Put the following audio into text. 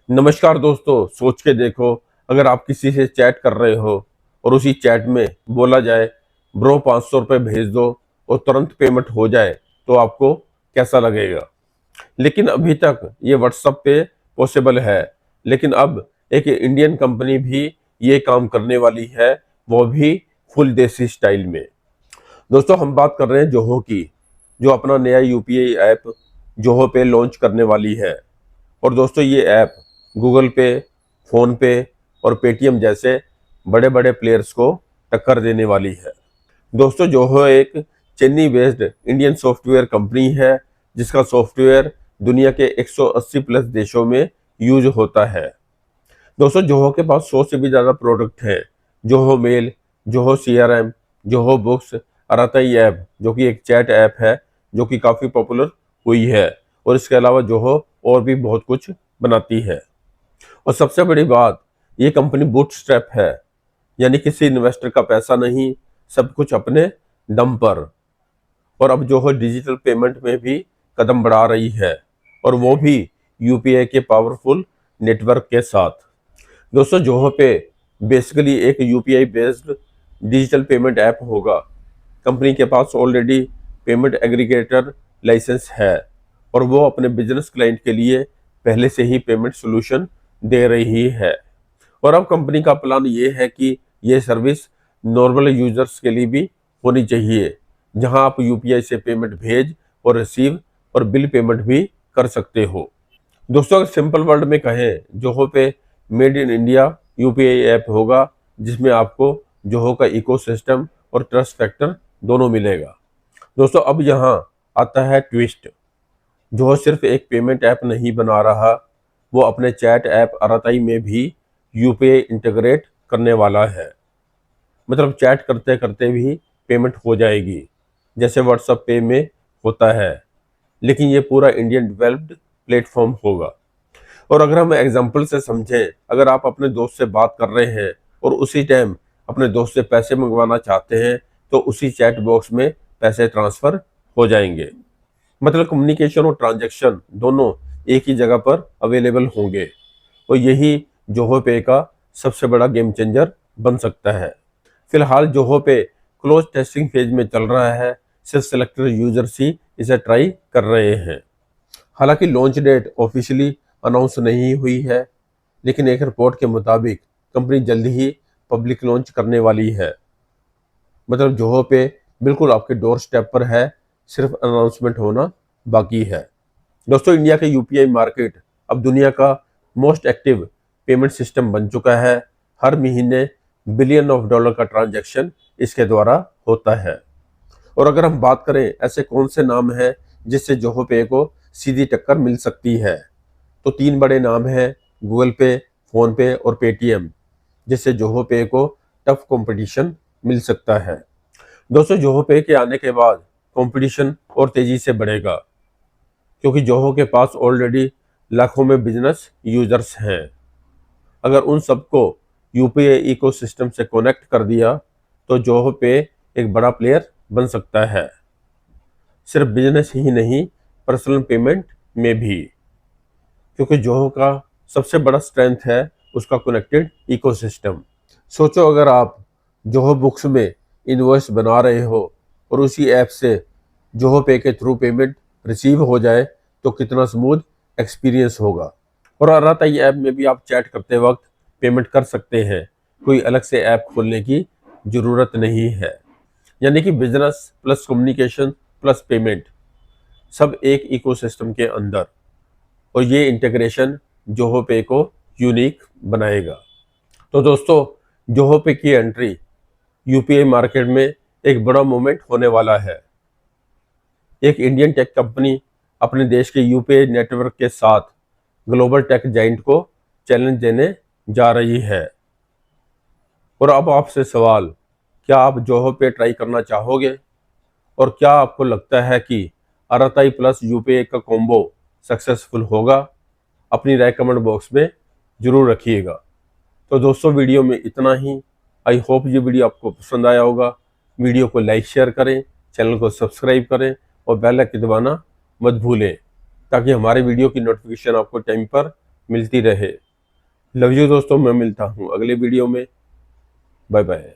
नमस्कार दोस्तों, सोच के देखो। अगर आप किसी से चैट कर रहे हो और उसी चैट में बोला जाए ब्रो 500 रुपये भेज दो और तुरंत पेमेंट हो जाए तो आपको कैसा लगेगा। लेकिन अभी तक ये व्हाट्सएप पे पॉसिबल है, लेकिन अब एक इंडियन कंपनी भी ये काम करने वाली है, वो भी फुल देसी स्टाइल में। दोस्तों, हम बात कर रहे हैं जोहो की, जो अपना नया यूपीआई ऐप जोहो पे लॉन्च करने वाली है। और दोस्तों, ये ऐप गूगल पे, फोन पे और पेटीएम जैसे बड़े बड़े प्लेयर्स को टक्कर देने वाली है। दोस्तों, जोहो एक Chennai based Indian software company है, जिसका सॉफ्टवेयर दुनिया के 180 प्लस देशों में यूज होता है। दोस्तों, जोहो के पास 100 से भी ज़्यादा प्रोडक्ट हैं। Zoho mail, Zoho CRM, Zoho books, Arattai app जो कि एक चैट ऐप है जो कि काफ़ी पॉपुलर हुई है। और इसके अलावा जोहो और भी बहुत कुछ बनाती है। और सबसे बड़ी बात, ये कंपनी बूटस्ट्रैप है, यानी किसी इन्वेस्टर का पैसा नहीं, सब कुछ अपने दम पर। और अब जोहो डिजिटल पेमेंट में भी कदम बढ़ा रही है, और वो भी यूपीआई के पावरफुल नेटवर्क के साथ। दोस्तों, जोहो पे बेसिकली एक UPI based digital payment app होगा। कंपनी के पास ऑलरेडी पेमेंट एग्रीगेटर लाइसेंस है, और वो अपने बिजनेस क्लाइंट के लिए पहले से ही पेमेंट सॉल्यूशन दे रही है। और अब कंपनी का प्लान ये है कि ये सर्विस नॉर्मल यूजर्स के लिए भी होनी चाहिए, जहां आप यूपीआई से पेमेंट भेज और रिसीव और बिल पेमेंट भी कर सकते हो। दोस्तों, अगर सिंपल वर्ड में कहें, जोहो पे made in India UPI app होगा, जिसमें आपको जोहो का इकोसिस्टम और ट्रस्ट फैक्टर दोनों मिलेगा। दोस्तों, अब यहाँ आता है ट्विस्ट। जोहो सिर्फ एक पेमेंट ऐप नहीं बना रहा, वो अपने चैट ऐप अराताई में भी यूपीआई इंटीग्रेट करने वाला है। मतलब चैट करते करते भी पेमेंट हो जाएगी, जैसे व्हाट्सएप पे में होता है। लेकिन ये पूरा इंडियन डेवलप्ड प्लेटफॉर्म होगा। और अगर हम एग्जांपल से समझें, अगर आप अपने दोस्त से बात कर रहे हैं और उसी टाइम अपने दोस्त से पैसे मंगवाना चाहते हैं, तो उसी चैट बॉक्स में पैसे ट्रांसफर हो जाएंगे। मतलब कम्युनिकेशन और ट्रांजैक्शन दोनों एक ही जगह पर अवेलेबल होंगे। और यही जोहो पे का सबसे बड़ा गेम चेंजर बन सकता है। फिलहाल जोहो पे क्लोज टेस्टिंग फेज में चल रहा है, सिर्फ सिलेक्टेड यूजर्स ही इसे ट्राई कर रहे हैं। हालांकि लॉन्च डेट ऑफिशियली अनाउंस नहीं हुई है, लेकिन एक रिपोर्ट के मुताबिक कंपनी जल्द ही पब्लिक लॉन्च करने वाली है। मतलब जोहो पे बिल्कुल आपके डोर स्टेप पर है, सिर्फ अनाउंसमेंट होना बाकी है। दोस्तों, इंडिया के यूपीआई मार्केट अब दुनिया का मोस्ट एक्टिव पेमेंट सिस्टम बन चुका है। हर महीने बिलियन ऑफ डॉलर का ट्रांजैक्शन इसके द्वारा होता है। और अगर हम बात करें ऐसे कौन से नाम हैं जिससे जोहो पे को सीधी टक्कर मिल सकती है, तो तीन बड़े नाम हैं, गूगल पे, फोन पे और पेटीएम, जिससे जोहो पे को टफ कंपटीशन मिल सकता है। दोस्तों, जोहो पे के आने के बाद कंपटीशन और तेजी से बढ़ेगा, क्योंकि जोहो के पास ऑलरेडी लाखों में बिजनेस यूजर्स हैं। अगर उन सबको यूपीआई इकोसिस्टम से कनेक्ट कर दिया, तो जोहो पे एक बड़ा प्लेयर बन सकता है, सिर्फ बिजनेस ही नहीं, पर्सनल पेमेंट में भी। क्योंकि जोहो का सबसे बड़ा स्ट्रेंथ है उसका कनेक्टेड इकोसिस्टम। सोचो, अगर आप जोहो बुक्स में इनवॉइस बना रहे हो और उसी ऐप से जोहो पे के थ्रू पेमेंट रिसीव हो जाए, तो कितना स्मूथ एक्सपीरियंस होगा। और अराताई ऐप में भी आप चैट करते वक्त पेमेंट कर सकते हैं, कोई अलग से ऐप खोलने की ज़रूरत नहीं है। यानी कि business plus communication plus payment, सब एक इकोसिस्टम के अंदर। और ये इंटीग्रेशन जोहो पे को यूनिक बनाएगा। तो दोस्तों, जोहो पे की एंट्री यूपीआई मार्केट में एक बड़ा मोमेंट होने वाला है। एक इंडियन टेक कंपनी अपने देश के यूपीआई नेटवर्क के साथ ग्लोबल टेक जाइंट को चैलेंज देने जा रही है। और अब आपसे सवाल, क्या आप जोहो पे ट्राई करना चाहोगे? और क्या आपको लगता है कि अराताई प्लस यूपीआई का कॉम्बो सक्सेसफुल होगा? अपनी राय कमेंट बॉक्स में जरूर रखिएगा। तो दोस्तों, वीडियो में इतना ही। आई होप ये वीडियो आपको पसंद आया होगा। वीडियो को लाइक शेयर करें, चैनल को सब्सक्राइब करें और बेल आइकन दबाना मत भूलें, ताकि हमारे वीडियो की नोटिफिकेशन आपको टाइम पर मिलती रहे। लव यू दोस्तों, मैं मिलता हूँ अगले वीडियो में। Bye bye.